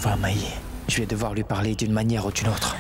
Enfin, Maï, je vais devoir lui parler d'une manière ou d'une autre.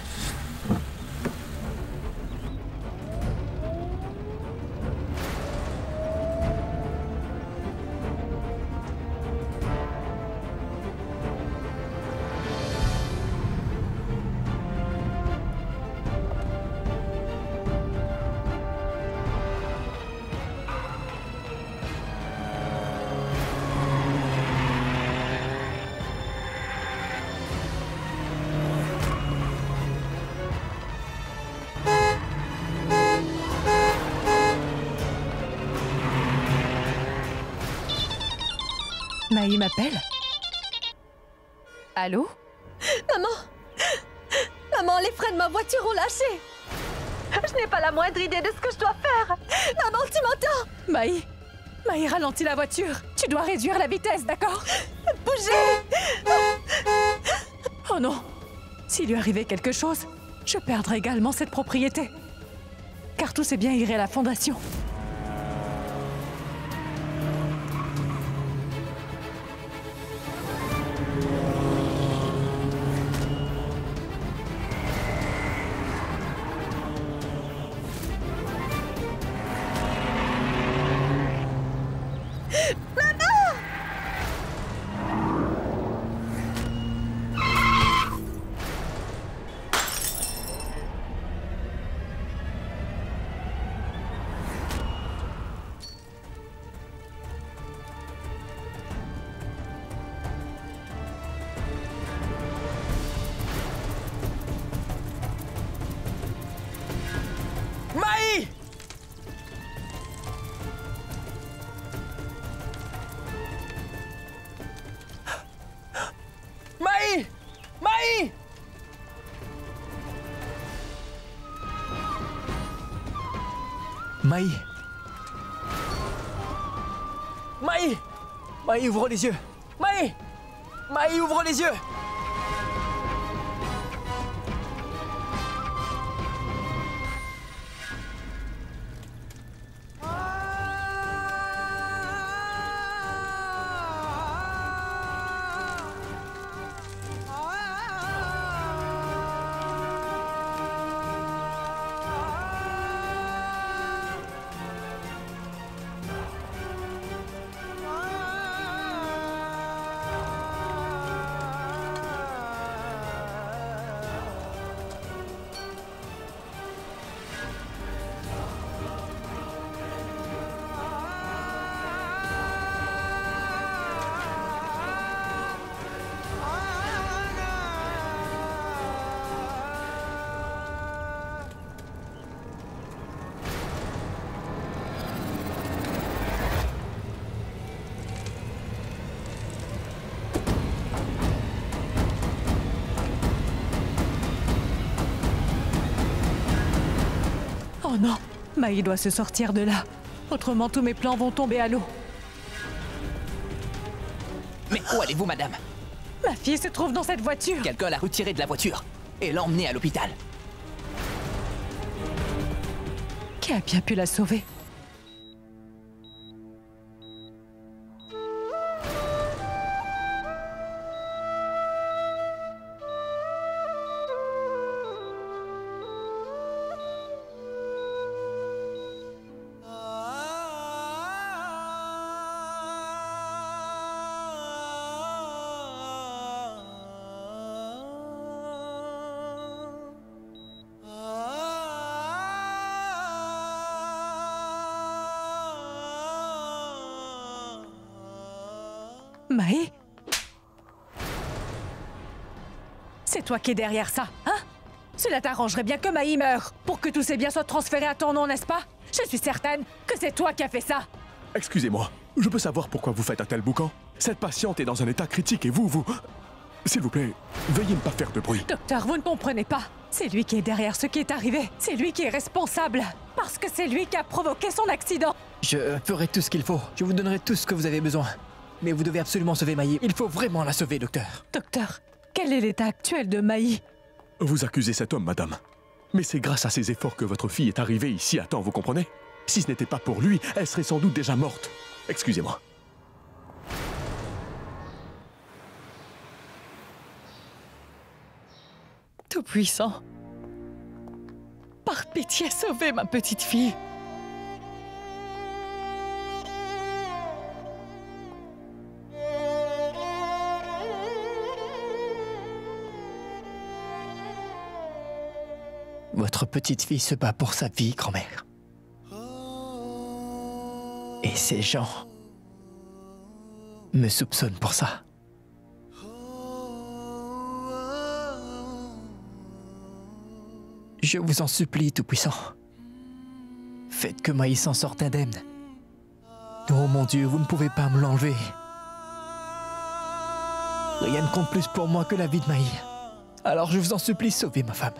Maï m'appelle? Allô? Maman! Maman, les freins de ma voiture ont lâché! Je n'ai pas la moindre idée de ce que je dois faire! Maman, tu m'entends? Maï! Maï, ralentis la voiture! Tu dois réduire la vitesse, d'accord? Bougez! Oh non! S'il lui arrivait quelque chose, je perdrais également cette propriété. Car tous ces biens iraient à la fondation. Maï! Maï! Maï! Maï! Maï! Maï, ouvre les yeux! Maï! Maï, ouvre les yeux! Oh non! Maï doit se sortir de là. Autrement, tous mes plans vont tomber à l'eau. Mais où allez-vous, madame? Ma fille se trouve dans cette voiture! Quelqu'un l'a retirée de la voiture et l'a emmenée à l'hôpital. Qui a bien pu la sauver? Maï? C'est toi qui es derrière ça, hein? Cela t'arrangerait bien que Maï meure, pour que tous ces biens soient transférés à ton nom, n'est-ce pas? Je suis certaine que c'est toi qui as fait ça! Excusez-moi, je peux savoir pourquoi vous faites un tel boucan? Cette patiente est dans un état critique et vous... S'il vous plaît, veuillez ne pas faire de bruit. Docteur, vous ne comprenez pas. C'est lui qui est derrière ce qui est arrivé. C'est lui qui est responsable. Parce que c'est lui qui a provoqué son accident. Je ferai tout ce qu'il faut. Je vous donnerai tout ce que vous avez besoin. Mais vous devez absolument sauver Maï. Il faut vraiment la sauver, docteur. Docteur, quel est l'état actuel de Maï? Vous accusez cet homme, madame. Mais c'est grâce à ses efforts que votre fille est arrivée ici à temps, vous comprenez? Si ce n'était pas pour lui, elle serait sans doute déjà morte. Excusez-moi. Tout-Puissant, par pitié, sauvez ma petite fille. Votre petite fille se bat pour sa vie, grand-mère. Et ces gens me soupçonnent pour ça. Je vous en supplie, Tout-Puissant. Faites que Maï s'en sorte indemne. Oh mon Dieu, vous ne pouvez pas me l'enlever. Rien ne compte plus pour moi que la vie de Maï. Alors je vous en supplie, sauvez ma femme.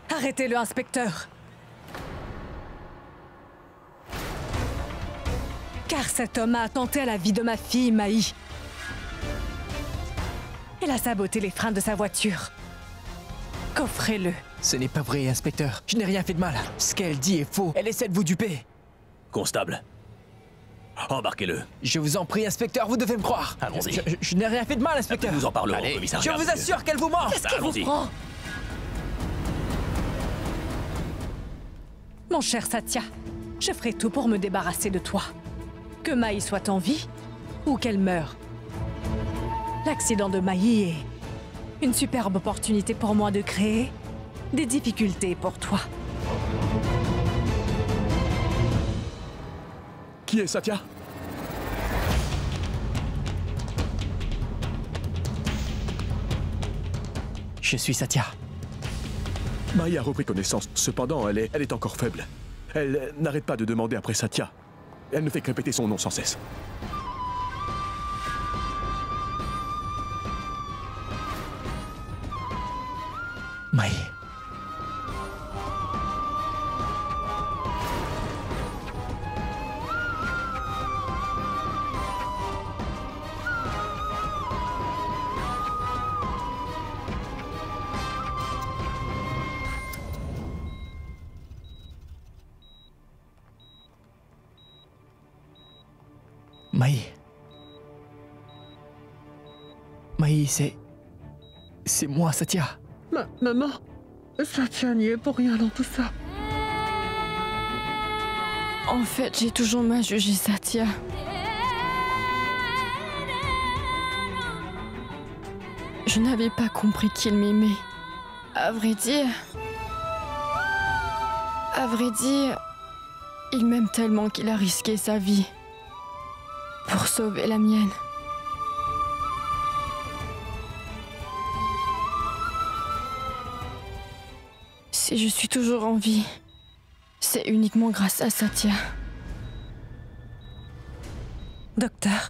Arrêtez-le, inspecteur. Car cet homme a attenté à la vie de ma fille, Maï. Il a saboté les freins de sa voiture. Coffrez-le. Ce n'est pas vrai, inspecteur. Je n'ai rien fait de mal. Ce qu'elle dit est faux. Elle essaie de vous duper. Constable, embarquez-le. Je vous en prie, inspecteur, vous devez me croire. Allons-y. Je n'ai rien fait de mal, inspecteur. Nous en parlerons au Allez, commissariat. je vous assure qu'elle vous ment. Qu'est-ce qui vous Allons-y. prend? Mon cher Satya, je ferai tout pour me débarrasser de toi. Que Maï soit en vie ou qu'elle meure. L'accident de Maï est une superbe opportunité pour moi de créer des difficultés pour toi. Qui est Satya? Je suis Satya. Maï a repris connaissance. Cependant, elle est encore faible. Elle n'arrête pas de demander après Satya. Elle ne fait que répéter son nom sans cesse. Maï. Maï. Maï, c'est moi, Satya. Maman, Satya n'y est pour rien dans tout ça. En fait, j'ai toujours mal jugé Satya. Je n'avais pas compris qu'il m'aimait. À vrai dire, il m'aime tellement qu'il a risqué sa vie pour sauver la mienne. Si je suis toujours en vie, c'est uniquement grâce à Satya. Docteur,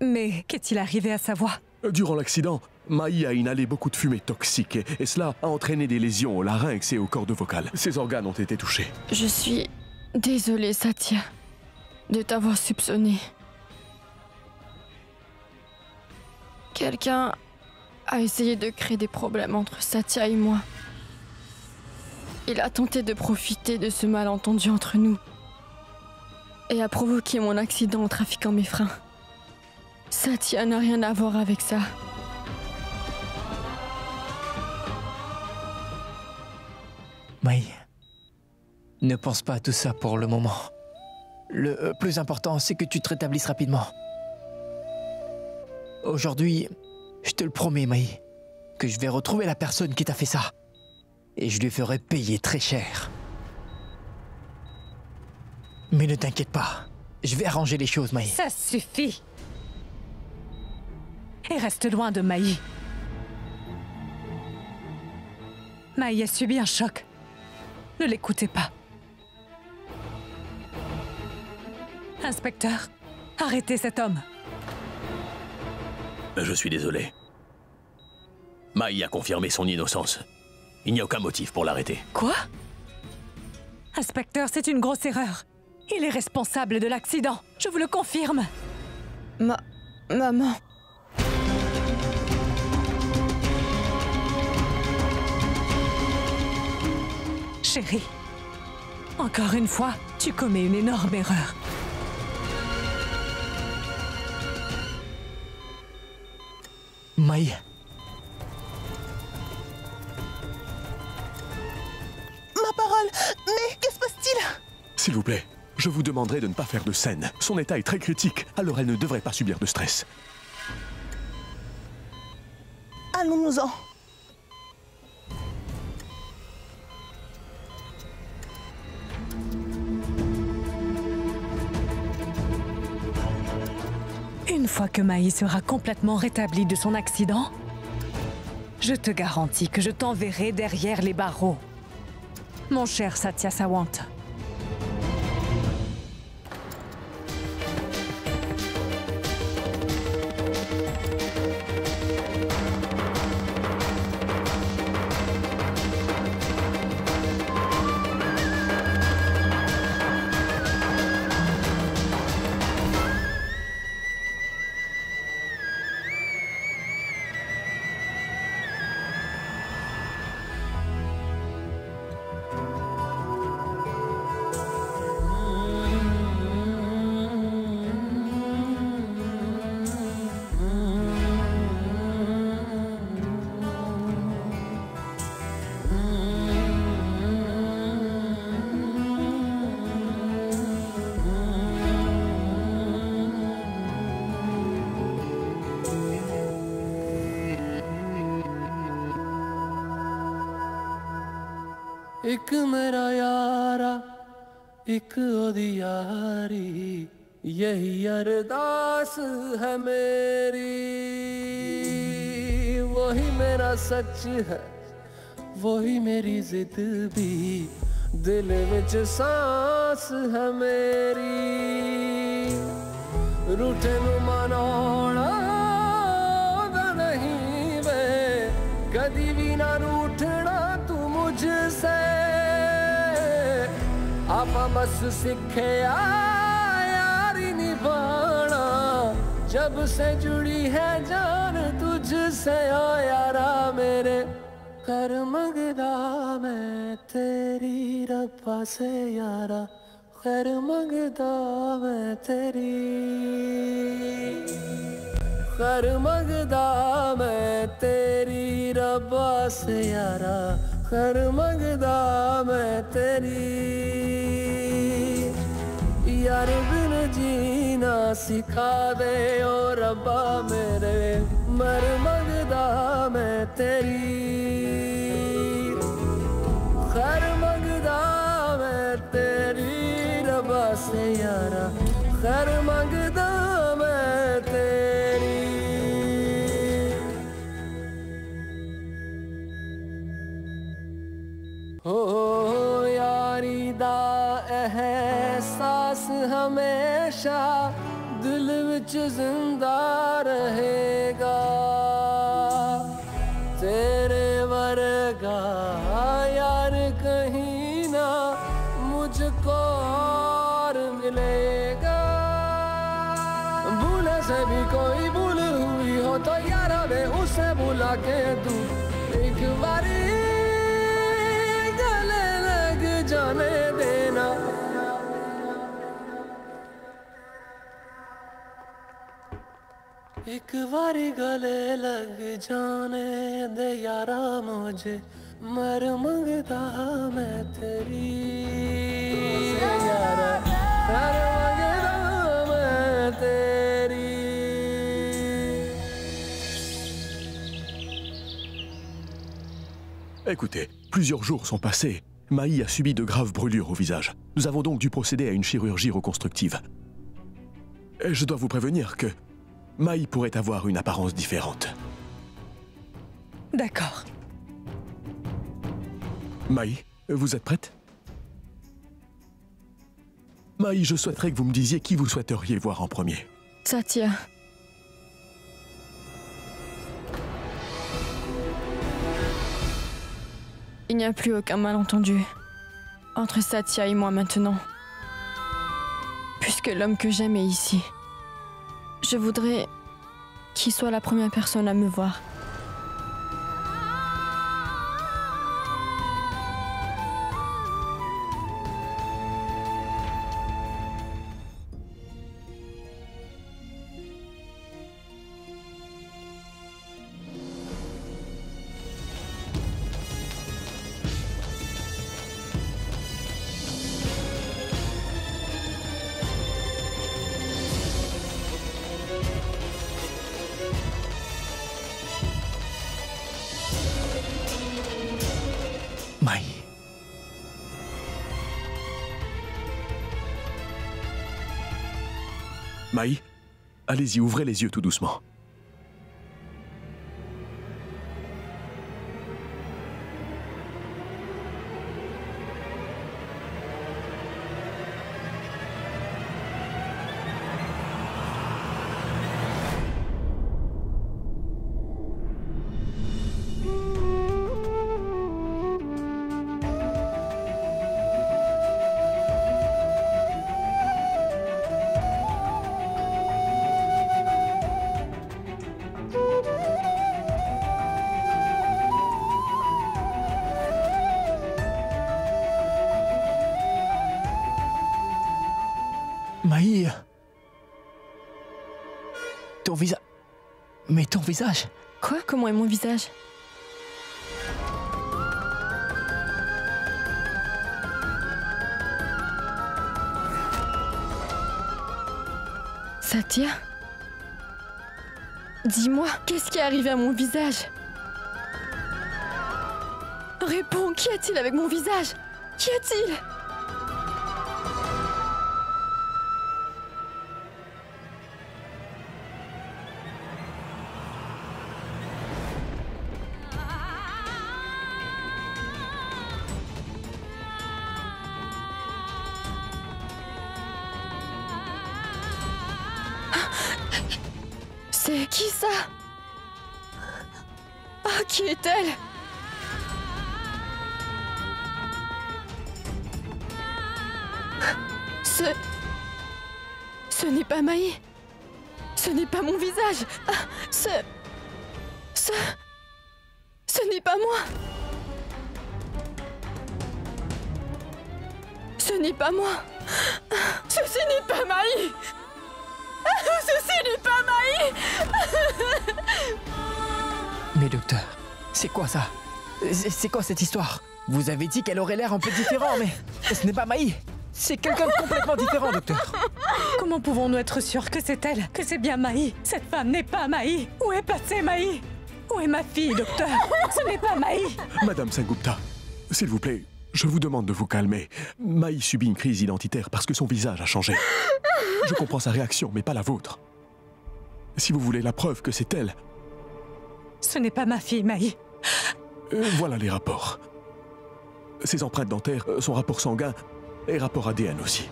mais qu'est-il arrivé à sa voix? Durant l'accident, Maï a inhalé beaucoup de fumée toxique et cela a entraîné des lésions au larynx et aux cordes vocales. Ses organes ont été touchés. Je suis désolée, Satya, de t'avoir soupçonné. Quelqu'un a essayé de créer des problèmes entre Satya et moi. Il a tenté de profiter de ce malentendu entre nous et a provoqué mon accident en trafiquant mes freins. Satya n'a rien à voir avec ça. Maï, ne pense pas à tout ça pour le moment. Le plus important, c'est que tu te rétablisses rapidement. Aujourd'hui, je te le promets, Maï, que je vais retrouver la personne qui t'a fait ça. Et je lui ferai payer très cher. Mais ne t'inquiète pas, je vais arranger les choses, Maï. Ça suffit. Et reste loin de Maï. Maï a subi un choc. Ne l'écoutez pas. Inspecteur, arrêtez cet homme. Je suis désolé. Maï a confirmé son innocence. Il n'y a aucun motif pour l'arrêter. Quoi? Inspecteur, c'est une grosse erreur. Il est responsable de l'accident. Je vous le confirme. Maman. Chérie, Encore une fois, tu commets une énorme erreur. Mai, Ma parole, mais que se passe-t-il? S'il vous plaît, je vous demanderai de ne pas faire de scène. Son état est très critique, alors elle ne devrait pas subir de stress. Allons-nous-en. Une fois que Mai sera complètement rétablie de son accident, je te garantis que je t'enverrai derrière les barreaux. Mon cher Satya Sawant. एक मेरा यारा एक ओदी यारी यही अरदास है मेरी वही मेरा सच है वही मेरी जिद भी दिल विच सांस है मेरी रूठे नू मनाउणा नहीं वे कदी भी ना रूठना तू मुझसे आपा बस सीखे यारी निभाना जब से जुड़ी है जान तुझसे ओ यारा मेरे कर मंगदा मैं तेरी रब्बा से यारा खैर मंगदा मैं तेरी खैर मंगदा मैं तेरी रब्बा से यारा खैर मंगदा मैं तेरी यार बिन जीना सिखा दे ओ रब्बा मेरे मर मंगदा मैं तेरी खैर मंगदा मैं तेरी रब्बा से यारा खैर मंगदा मैं तेरी हो यारी दा एहसास हमेशा दिल विच जिंदा रहेगा तेरे वर्गा यार कहीं ना मुझको और मिलेगा भूले से भी कोई भूल हुई हो तो यारा वे उसे बुला के तू एक बारी गले लग जाने देना एक बारी गले लग जाने दे यारा मुझे मर मंगदा मैं तेरी यारा मर मंगदा मैं तेरी Écoutez, plusieurs jours sont passés. Mai a subi de graves brûlures au visage. Nous avons donc dû procéder à une chirurgie reconstructive. Et je dois vous prévenir que Mai pourrait avoir une apparence différente. D'accord. Mai, vous êtes prête? Mai, je souhaiterais que vous me disiez qui vous souhaiteriez voir en premier. Satya. Il n'y a plus aucun malentendu entre Satya et moi maintenant. Puisque l'homme que j'aime est ici. Je voudrais qu'il soit la première personne à me voir. Maï, allez-y, ouvrez les yeux tout doucement. Maï... Ton visage... Mais ton visage... Quoi? Comment est mon visage? Satya? Dis-moi, qu'est-ce qui est arrivé à mon visage? Réponds, qu'y a-t-il avec mon visage? Qu'y a-t-il? C'est qui ça? Ah, qui est-elle? Ce n'est pas Maï. Ce n'est pas mon visage. Ah, ce n'est pas moi. Ce n'est pas moi. Ceci n'est pas Maï. Ceci n'est pas Maï. Mais docteur, c'est quoi ça? C'est quoi cette histoire? Vous avez dit qu'elle aurait l'air un peu différent, mais ce n'est pas Maï. C'est quelqu'un de complètement différent, docteur. Comment pouvons-nous être sûrs que c'est elle? Que c'est bien Maï? Cette femme n'est pas Maï. Où est passée Maï? Où est ma fille, docteur? Ce n'est pas Maï. Madame Sengupta, s'il vous plaît, je vous demande de vous calmer. Maï subit une crise identitaire parce que son visage a changé. Je comprends sa réaction, mais pas la vôtre. Si vous voulez la preuve que c'est elle... Ce n'est pas ma fille, Maï. Voilà les rapports. Ses empreintes dentaires, son rapport sanguin et rapport ADN aussi.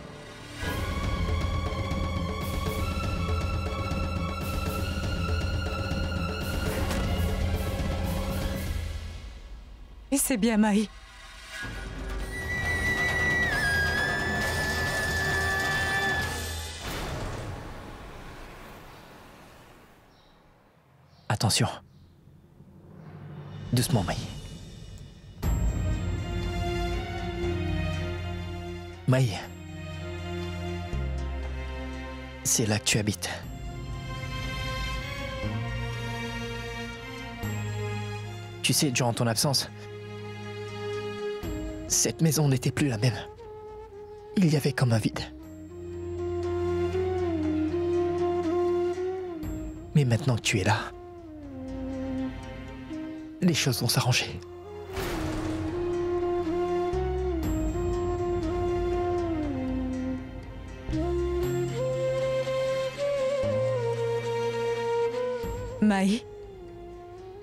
Et c'est bien Maï. Attention. Doucement, Maï. Maï. C'est là que tu habites. Tu sais, durant ton absence, cette maison n'était plus la même. Il y avait comme un vide. Mais maintenant que tu es là, les choses vont s'arranger. Maï,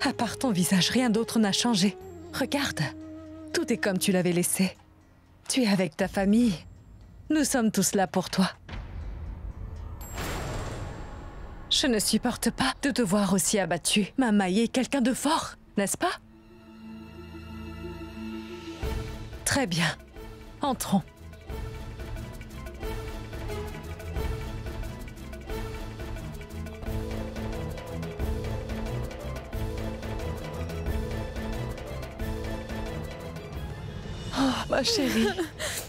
à part ton visage, rien d'autre n'a changé. Regarde, tout est comme tu l'avais laissé. Tu es avec ta famille. Nous sommes tous là pour toi. Je ne supporte pas de te voir aussi abattue. Ma Maï est quelqu'un de fort, n'est-ce pas? Très bien. Entrons. Oh, ma chérie.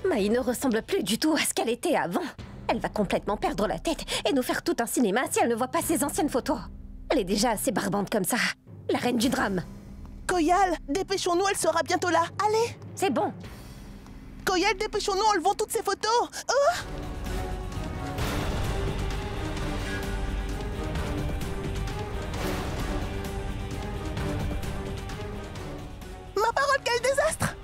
Maï ne ressemble plus du tout à ce qu'elle était avant. Elle va complètement perdre la tête et nous faire tout un cinéma si elle ne voit pas ses anciennes photos. Elle est déjà assez barbante comme ça. La reine du drame. Koyal, dépêchons-nous, elle sera bientôt là. Allez. C'est bon. Koyal, dépêchons-nous, enlevons toutes ces photos. Oh, ma parole, quel désastre!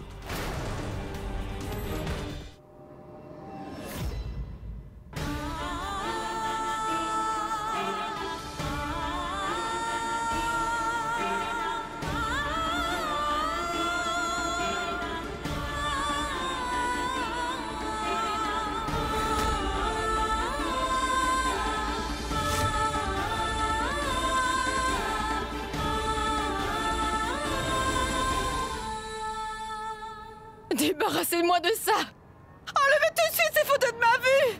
Débarrassez-moi de ça! Enlevez tout de suite ces photos de ma vue!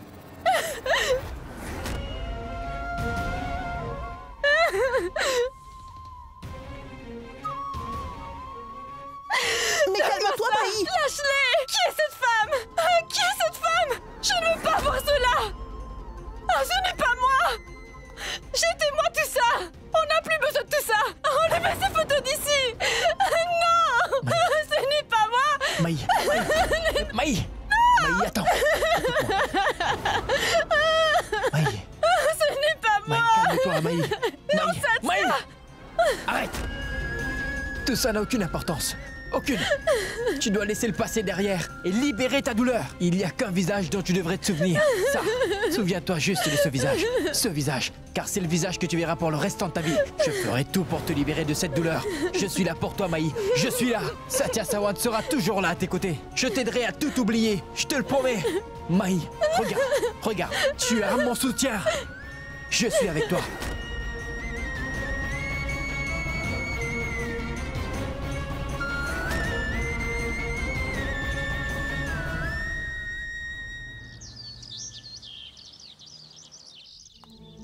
Mais calme-toi, Maï! Lâche-les! Qui est cette femme? Qui est cette femme? Je ne veux pas voir cela! Ah, ce n'est pas moi! Jetez-moi tout ça! On n'a plus besoin de tout ça! Enlevez ces photos d'ici! Non! Ce n'est pas moi! Maï! Maï! Maï, attends! Maï! Ce n'est pas moi! Maï, calme-toi, Maï! Non, Satya! Maï! Arrête! Tout ça n'a aucune importance. Aucune! Tu dois laisser le passé derrière et libérer ta douleur. Il n'y a qu'un visage dont tu devrais te souvenir. Ça, souviens-toi juste de ce visage. Ce visage, car c'est le visage que tu verras pour le restant de ta vie. Je ferai tout pour te libérer de cette douleur. Je suis là pour toi, Maï. Je suis là. Satya Sawant sera toujours là à tes côtés. Je t'aiderai à tout oublier. Je te le promets. Maï, regarde, regarde. Tu as mon soutien. Je suis avec toi.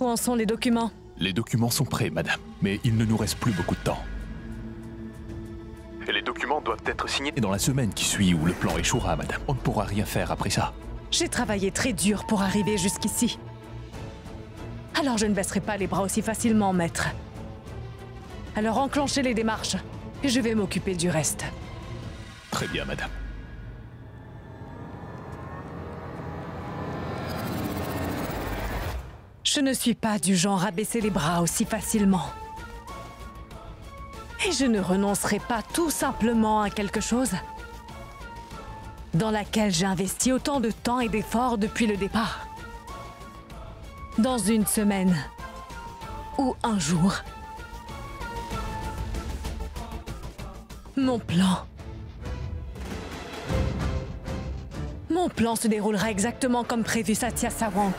Où en sont les documents? Les documents sont prêts, madame, mais il ne nous reste plus beaucoup de temps. Et les documents doivent être signés dans la semaine qui suit où le plan échouera, madame. On ne pourra rien faire après ça. J'ai travaillé très dur pour arriver jusqu'ici. Alors je ne baisserai pas les bras aussi facilement, maître. Alors enclenchez les démarches, et je vais m'occuper du reste. Très bien, madame. Je ne suis pas du genre à baisser les bras aussi facilement. Et je ne renoncerai pas tout simplement à quelque chose dans laquelle j'ai investi autant de temps et d'efforts depuis le départ. Dans une semaine ou un jour, mon plan se déroulera exactement comme prévu, Satya Sawant.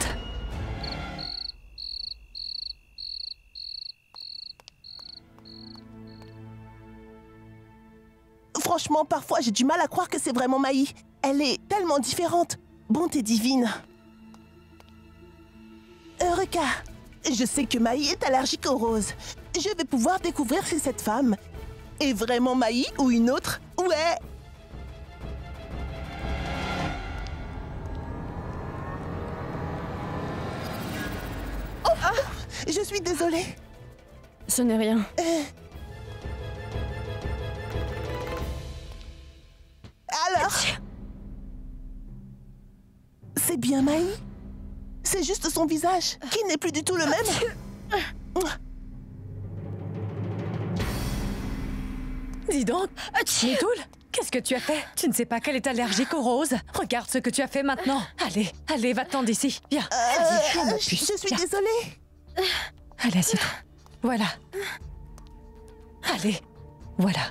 Franchement, parfois, j'ai du mal à croire que c'est vraiment Maï. Elle est tellement différente. Bonté divine. Eureka! Je sais que Maï est allergique aux roses. Je vais pouvoir découvrir si cette femme est vraiment Maï ou une autre. Ouais! Oh! Je suis désolée. Ce n'est rien. Alors? C'est bien Maï? C'est juste son visage, qui n'est plus du tout le même. Dis donc, Mitoul, qu'est-ce que tu as fait? Tu ne sais pas qu'elle est allergique aux roses? Regarde ce que tu as fait maintenant. Allez, allez, va-t'en d'ici. Viens. Viens, Je suis viens. désolée. Allez, assieds-toi. Voilà. Allez, voilà.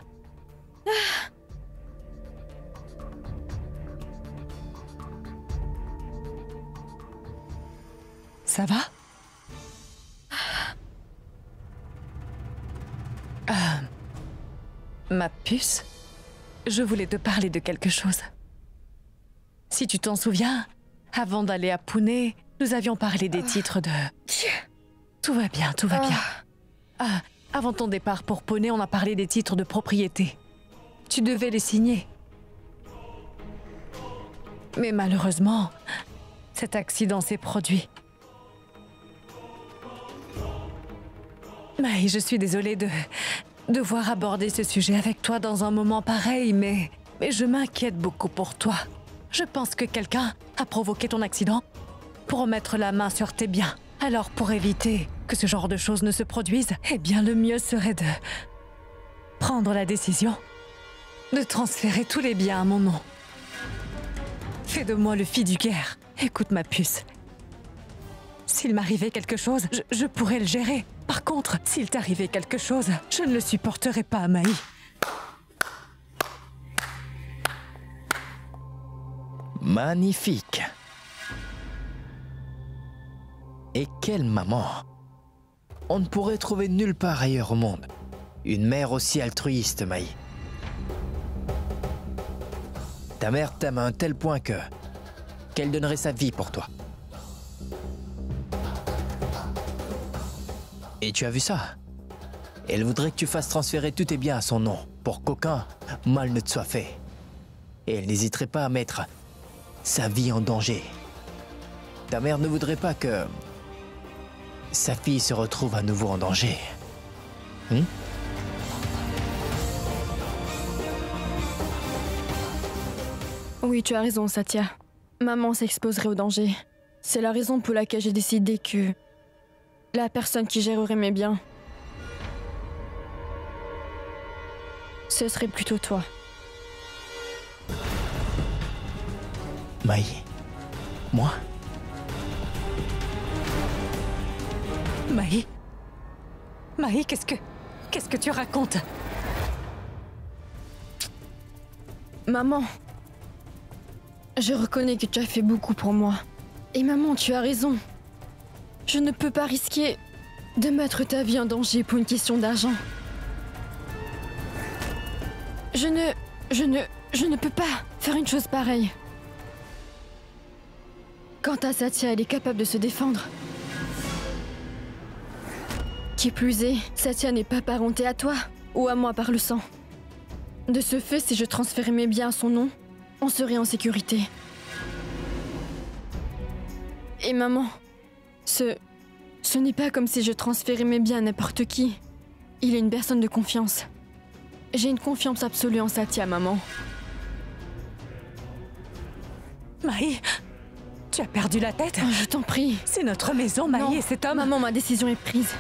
Ça va? Ma puce, je voulais te parler de quelque chose. Si tu t'en souviens, avant d'aller à Pune, nous avions parlé des titres de... Tout va bien, tout va bien. Avant ton départ pour Pune, on a parlé des titres de propriété. Tu devais les signer. Mais malheureusement, cet accident s'est produit. Maï, je suis désolée de devoir aborder ce sujet avec toi dans un moment pareil, mais je m'inquiète beaucoup pour toi. Je pense que quelqu'un a provoqué ton accident pour mettre la main sur tes biens. Alors, pour éviter que ce genre de choses ne se produisent, eh bien, le mieux serait de prendre la décision de transférer tous les biens à mon nom. Fais de moi le fiduciaire. Écoute, ma puce. S'il m'arrivait quelque chose, je pourrais le gérer. Par contre, s'il t'arrivait quelque chose, je ne le supporterai pas, Maï. Magnifique. Et quelle maman! On ne pourrait trouver nulle part ailleurs au monde une mère aussi altruiste, Maï. Ta mère t'aime à un tel point qu'elle donnerait sa vie pour toi. Et tu as vu ça? Elle voudrait que tu fasses transférer tous tes biens à son nom pour qu'aucun mal ne te soit fait. Et elle n'hésiterait pas à mettre sa vie en danger. Ta mère ne voudrait pas que sa fille se retrouve à nouveau en danger. Oui, tu as raison, Satya. Maman s'exposerait au danger. C'est la raison pour laquelle j'ai décidé que la personne qui gérerait mes biens, ce serait plutôt toi. Maï, moi? Maï? Maï, qu'est-ce que tu racontes? Maman, je reconnais que tu as fait beaucoup pour moi. Et maman, tu as raison. Je ne peux pas risquer de mettre ta vie en danger pour une question d'argent. Je ne peux pas faire une chose pareille. Quant à Satya, elle est capable de se défendre. Qui plus est, Satya n'est pas parentée à toi ou à moi par le sang. De ce fait, si je transférais mes biens à son nom, on serait en sécurité. Et maman, ce n'est pas comme si je transférais mes biens à n'importe qui. Il est une personne de confiance. J'ai une confiance absolue en Satya, maman. Maï, tu as perdu la tête? Oh, je t'en prie. C'est notre maison, Maï, et cet homme... Maman, ma décision est prise.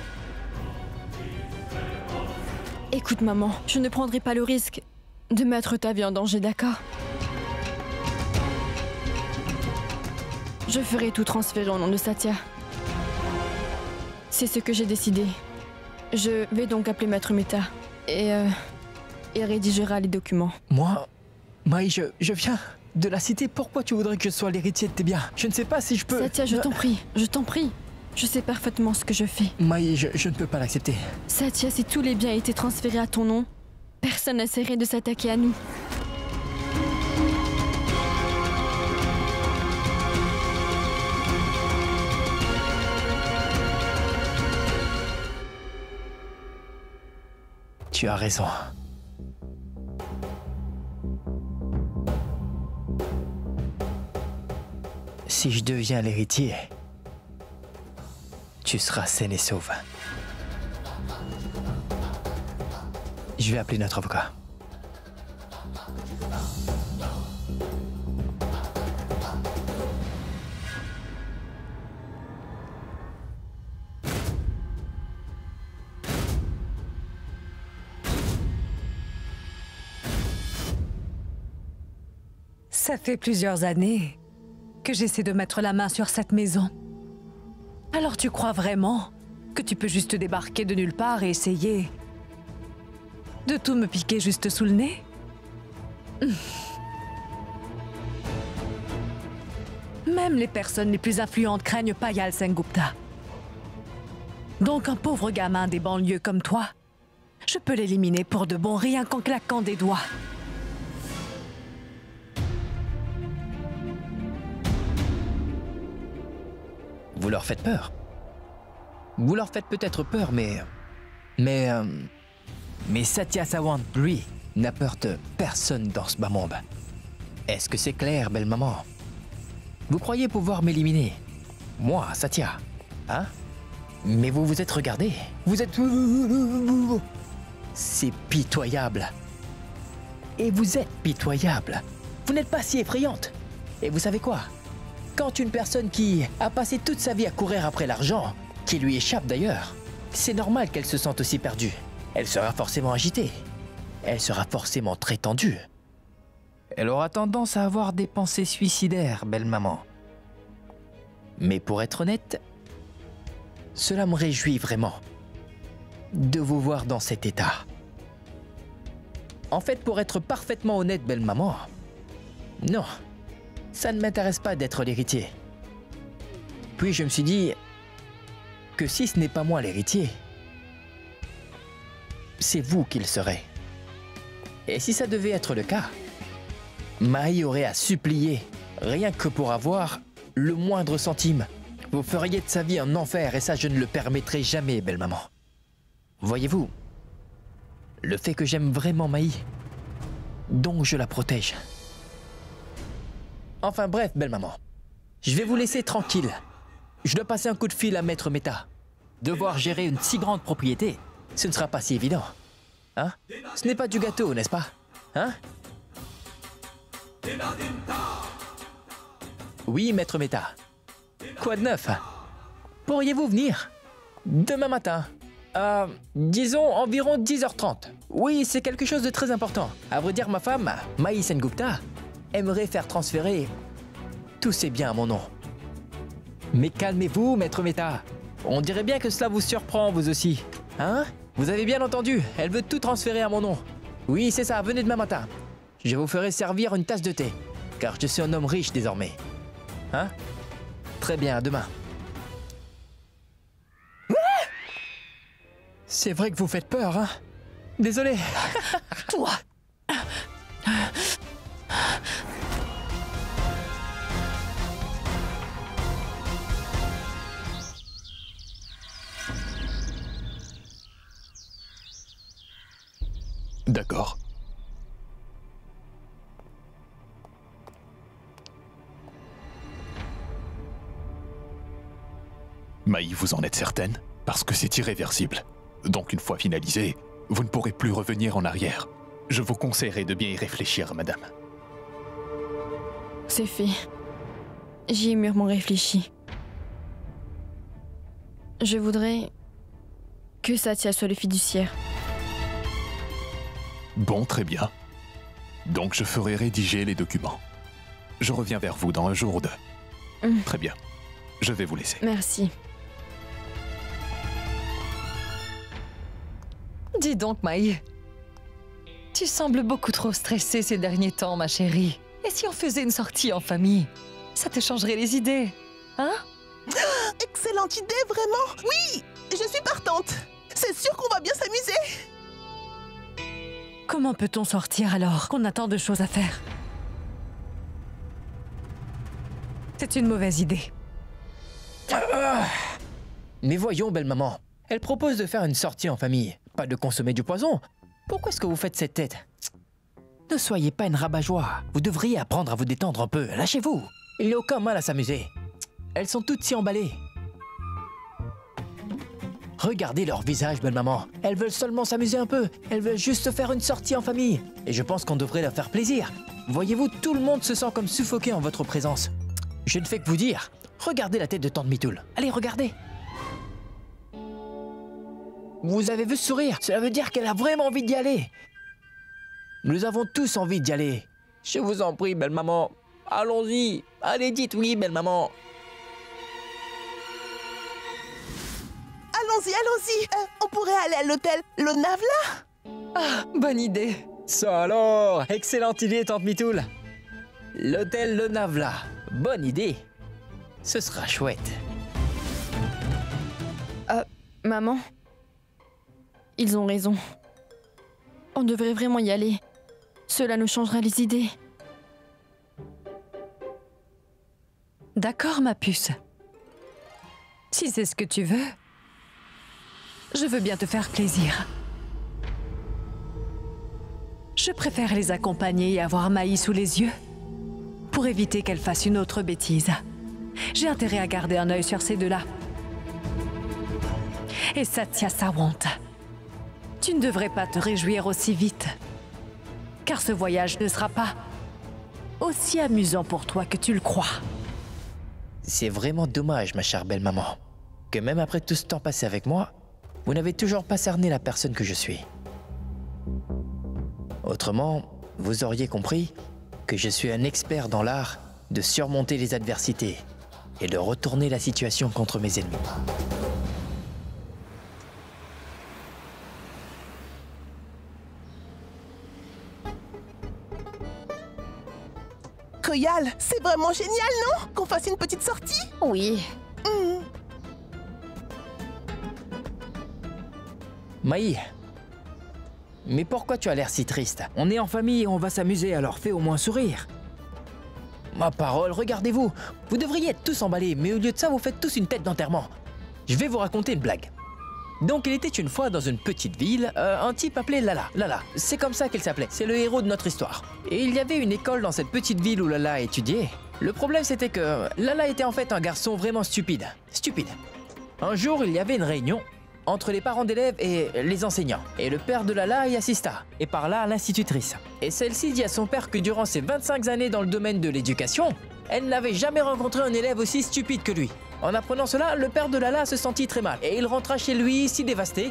Écoute, maman, je ne prendrai pas le risque de mettre ta vie en danger, d'accord? Je ferai tout transférer au nom de Satya. C'est ce que j'ai décidé. Je vais donc appeler Maître Mehta et rédigera les documents. Moi, Maï, je viens de la cité. Pourquoi tu voudrais que je sois l'héritier de tes biens? Je ne sais pas si je peux... Satya, je t'en prie, je t'en prie. Je sais parfaitement ce que je fais. Maï, je ne peux pas l'accepter. Satya, si tous les biens étaient transférés à ton nom, personne n'essaierait de s'attaquer à nous. Tu as raison. Si je deviens l'héritier, tu seras saine et sauve. Je vais appeler notre avocat. Ça fait plusieurs années que j'essaie de mettre la main sur cette maison. Alors tu crois vraiment que tu peux juste débarquer de nulle part et essayer de tout me piquer juste sous le nez? Même les personnes les plus influentes craignent Payal Sengupta. Donc un pauvre gamin des banlieues comme toi, je peux l'éliminer pour de bon rien qu'en claquant des doigts. Vous leur faites peur. Vous leur faites peut-être peur, mais Satya Sawant, lui, n'a peur de personne dans ce bas monde. Est-ce que c'est clair, belle maman? Vous croyez pouvoir m'éliminer? Moi, Satya, hein? Mais vous vous êtes regardé. Vous êtes... C'est pitoyable. Et vous êtes pitoyable. Vous n'êtes pas si effrayante. Et vous savez quoi? Quand une personne qui a passé toute sa vie à courir après l'argent, qui lui échappe d'ailleurs, c'est normal qu'elle se sente aussi perdue. Elle sera forcément agitée. Elle sera forcément très tendue. Elle aura tendance à avoir des pensées suicidaires, belle maman. Mais pour être honnête, cela me réjouit vraiment de vous voir dans cet état. En fait, pour être parfaitement honnête, belle maman, non. Ça ne m'intéresse pas d'être l'héritier. Puis je me suis dit que si ce n'est pas moi l'héritier, c'est vous qui le serez. Et si ça devait être le cas, Maï aurait à supplier, rien que pour avoir le moindre centime. Vous feriez de sa vie un enfer et ça je ne le permettrai jamais, belle maman. Voyez-vous, le fait que j'aime vraiment Maï, donc je la protège. Enfin bref, belle maman, je vais vous laisser tranquille. Je dois passer un coup de fil à Maître Meta. Devoir gérer une si grande propriété, ce ne sera pas si évident. Hein? Ce n'est pas du gâteau, n'est-ce pas? Hein? Oui, Maître Meta. Quoi de neuf? Pourriez-vous venir? Demain matin. Disons environ 10h30. Oui, c'est quelque chose de très important. À vrai dire, ma femme, Maï Sengupta, aimerait faire transférer tous ses biens à mon nom. Mais calmez-vous, Maître Meta. On dirait bien que cela vous surprend, vous aussi. Hein? Vous avez bien entendu, elle veut tout transférer à mon nom. Oui, c'est ça, venez demain matin. Je vous ferai servir une tasse de thé, car je suis un homme riche désormais. Hein? Très bien, à demain. C'est vrai que vous faites peur, hein? Désolé. Toi! D'accord. Maï, vous en êtes certaine? Parce que c'est irréversible. Donc une fois finalisé, vous ne pourrez plus revenir en arrière. Je vous conseillerais de bien y réfléchir, madame. C'est fait. J'y ai mûrement réfléchi. Je voudrais que Satya soit le fiduciaire. Bon, très bien. Donc je ferai rédiger les documents. Je reviens vers vous dans un jour ou deux. Très bien. Je vais vous laisser. Merci. Dis donc, Maï. Tu sembles beaucoup trop stressée ces derniers temps, ma chérie. Et si on faisait une sortie en famille? Ça te changerait les idées, hein? Excellente idée, vraiment. Oui, je suis partante. C'est sûr qu'on va bien s'amuser. Comment peut-on sortir alors qu'on a tant de choses à faire? C'est une mauvaise idée. Mais voyons, belle maman. Elle propose de faire une sortie en famille, pas de consommer du poison. Pourquoi est-ce que vous faites cette tête? Ne soyez pas une rabat-joie. Vous devriez apprendre à vous détendre un peu. Lâchez-vous. Il n'y a aucun mal à s'amuser. Elles sont toutes si emballées. Regardez leur visage, belle maman. Elles veulent seulement s'amuser un peu. Elles veulent juste faire une sortie en famille. Et je pense qu'on devrait leur faire plaisir. Voyez-vous, tout le monde se sent comme suffoqué en votre présence. Je ne fais que vous dire. Regardez la tête de Tante Mitoul. Allez, regardez. Vous avez vu ce sourire? Cela veut dire qu'elle a vraiment envie d'y aller. Nous avons tous envie d'y aller. Je vous en prie, belle maman. Allons-y. Allez, dites oui, belle maman. Allons-y, allons-y. On pourrait aller à l'hôtel Lonavala. Ah, bonne idée. Ça alors, excellente idée, Tante Mitoul. L'hôtel Lonavala. Bonne idée. Ce sera chouette. Maman, ils ont raison. On devrait vraiment y aller. Cela nous changera les idées. D'accord, ma puce. Si c'est ce que tu veux, je veux bien te faire plaisir. Je préfère les accompagner et avoir Maï sous les yeux pour éviter qu'elle fasse une autre bêtise. J'ai intérêt à garder un œil sur ces deux-là. Et Satya Sawant, tu ne devrais pas te réjouir aussi vite, car ce voyage ne sera pas aussi amusant pour toi que tu le crois. C'est vraiment dommage, ma chère belle maman, que même après tout ce temps passé avec moi, vous n'avez toujours pas cerné la personne que je suis. Autrement, vous auriez compris que je suis un expert dans l'art de surmonter les adversités et de retourner la situation contre mes ennemis. Koyal, c'est vraiment génial, non? Qu'on fasse une petite sortie? Oui. Maï, Mais pourquoi tu as l'air si triste? On est en famille et on va s'amuser, alors fais au moins sourire. Ma parole, regardez-vous. Vous devriez être tous emballés, mais au lieu de ça, vous faites tous une tête d'enterrement. Je vais vous raconter une blague. Donc il était une fois dans une petite ville, un type appelé Lala. Lala, c'est comme ça qu'il s'appelait, c'est le héros de notre histoire. Et il y avait une école dans cette petite ville où Lala étudiait. Le problème c'était que Lala était en fait un garçon vraiment stupide. Stupide. Un jour, il y avait une réunion entre les parents d'élèves et les enseignants. Et le père de Lala y assista, et par là l'institutrice. Et celle-ci dit à son père que durant ses 25 années dans le domaine de l'éducation, elle n'avait jamais rencontré un élève aussi stupide que lui. En apprenant cela, le père de Lala se sentit très mal, et il rentra chez lui si dévasté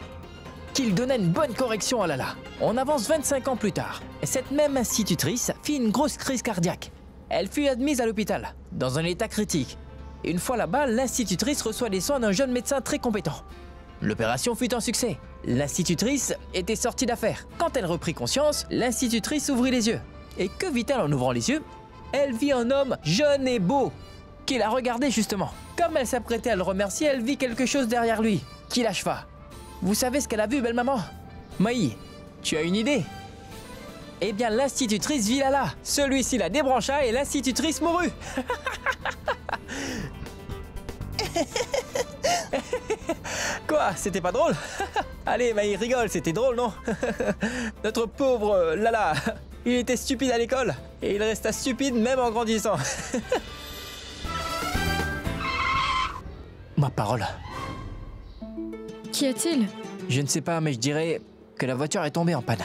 qu'il donna une bonne correction à Lala. On avance 25 ans plus tard, et cette même institutrice fit une grosse crise cardiaque. Elle fut admise à l'hôpital, dans un état critique. Une fois là-bas, l'institutrice reçoit les soins d'un jeune médecin très compétent. L'opération fut un succès. L'institutrice était sortie d'affaire. Quand elle reprit conscience, l'institutrice ouvrit les yeux. Et que vit-elle en ouvrant les yeux? Elle vit un homme jeune et beau, qui la regardait justement. Comme elle s'apprêtait à le remercier, elle vit quelque chose derrière lui, qui l'acheva. Vous savez ce qu'elle a vu, belle maman? Maï, tu as une idée? Eh bien, l'institutrice vit Lala. Celui-ci la débrancha et l'institutrice mourut. Quoi? C'était pas drôle? Allez, Maï, rigole, c'était drôle, non? Notre pauvre Lala, il était stupide à l'école, et il resta stupide même en grandissant. Ma parole. Qu'y a-t-il? Je ne sais pas, mais je dirais que la voiture est tombée en panne.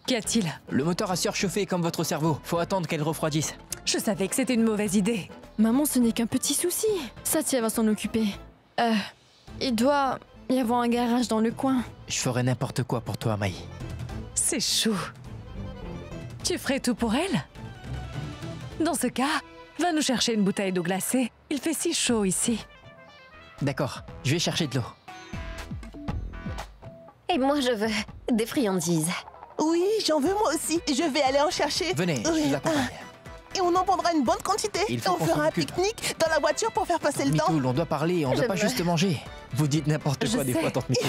Qu'y a-t-il? Le moteur a surchauffé comme votre cerveau. Faut attendre qu'elle refroidisse. Je savais que c'était une mauvaise idée. Maman, ce n'est qu'un petit souci. Satya va s'en occuper. Il doit y avoir un garage dans le coin. Je ferai n'importe quoi pour toi, Maï. C'est chou. Tu ferais tout pour elle? Dans ce cas, va nous chercher une bouteille d'eau glacée. Il fait si chaud ici. D'accord, je vais chercher de l'eau. Et moi, je veux des friandises. Oui, j'en veux moi aussi. Je vais aller en chercher. Venez, je vous accompagne. Et on en prendra une bonne quantité. Il faut on qu'on fera s'en un occupe. pique-nique dans la voiture pour faire passer le temps. Mitoul, on doit parler, on ne doit pas juste manger. Vous dites n'importe quoi des fois, tante Mitoul.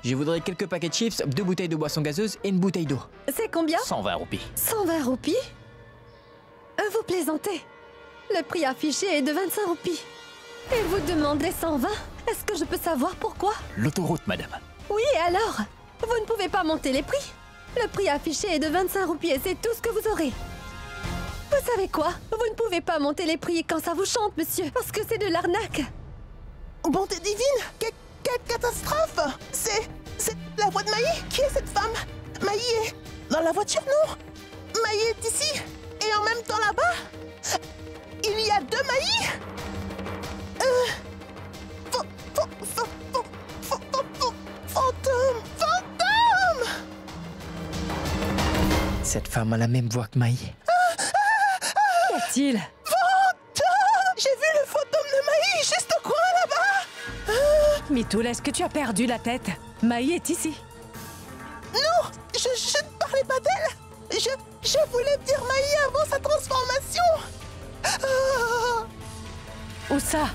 Je voudrais quelques paquets de chips, 2 bouteilles de boisson gazeuse et une bouteille d'eau. C'est combien? 120 roupies. 120 roupies? Vous plaisantez. Le prix affiché est de 25 roupies. Et vous demandez 120? Est-ce que je peux savoir pourquoi? L'autoroute, madame. Oui, alors? Vous ne pouvez pas monter les prix? Le prix affiché est de 25 roupies et c'est tout ce que vous aurez. Vous savez quoi? Vous ne pouvez pas monter les prix quand ça vous chante, monsieur, parce que c'est de l'arnaque. Bonté divine, quelle catastrophe! C'est la voix de Maï? Qui est cette femme? Maï est dans la voiture, non? Maï est ici et en même temps là-bas? Il y a 2 Maï? Fantôme! Fantôme! Cette femme a la même voix que Maï. Qu'y a-t-il? Fantôme! J'ai vu le fantôme de Maï juste au coin là-bas! Mitoul, est-ce que tu as perdu la tête? Maï est ici. Non! Je ne parlais pas d'elle! Je voulais dire Maï avant sa transformation! Où ça?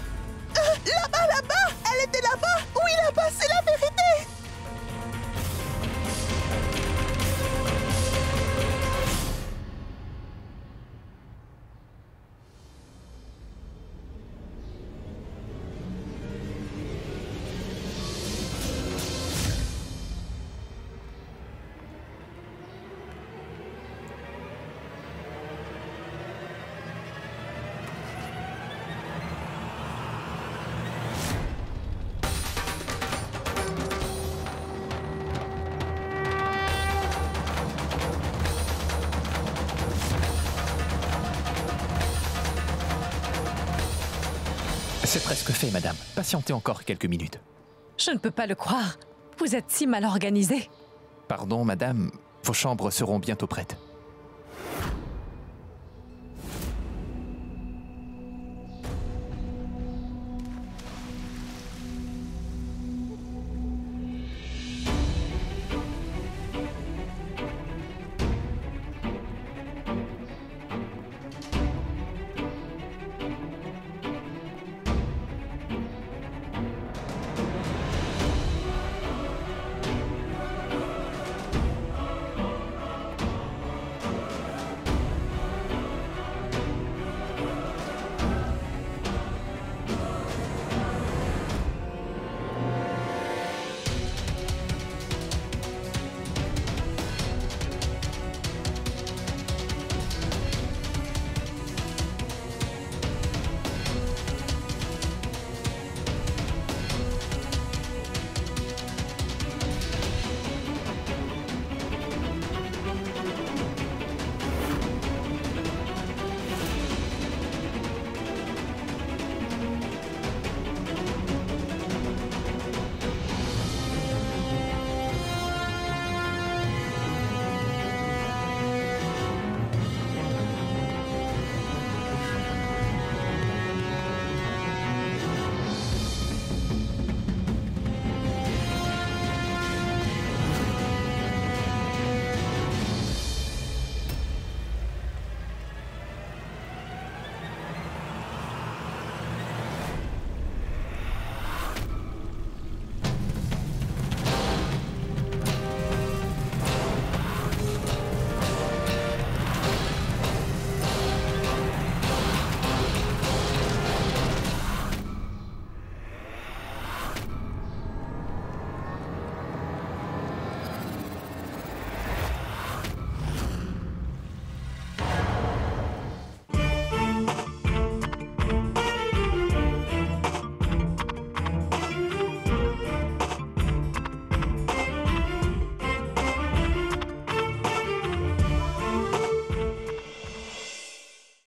Là-bas! Elle était là-bas! Oui, là-bas, c'est la vérité! C'est presque fait, madame. Patientez encore quelques minutes. Je ne peux pas le croire. Vous êtes si mal organisé. Pardon, madame. Vos chambres seront bientôt prêtes.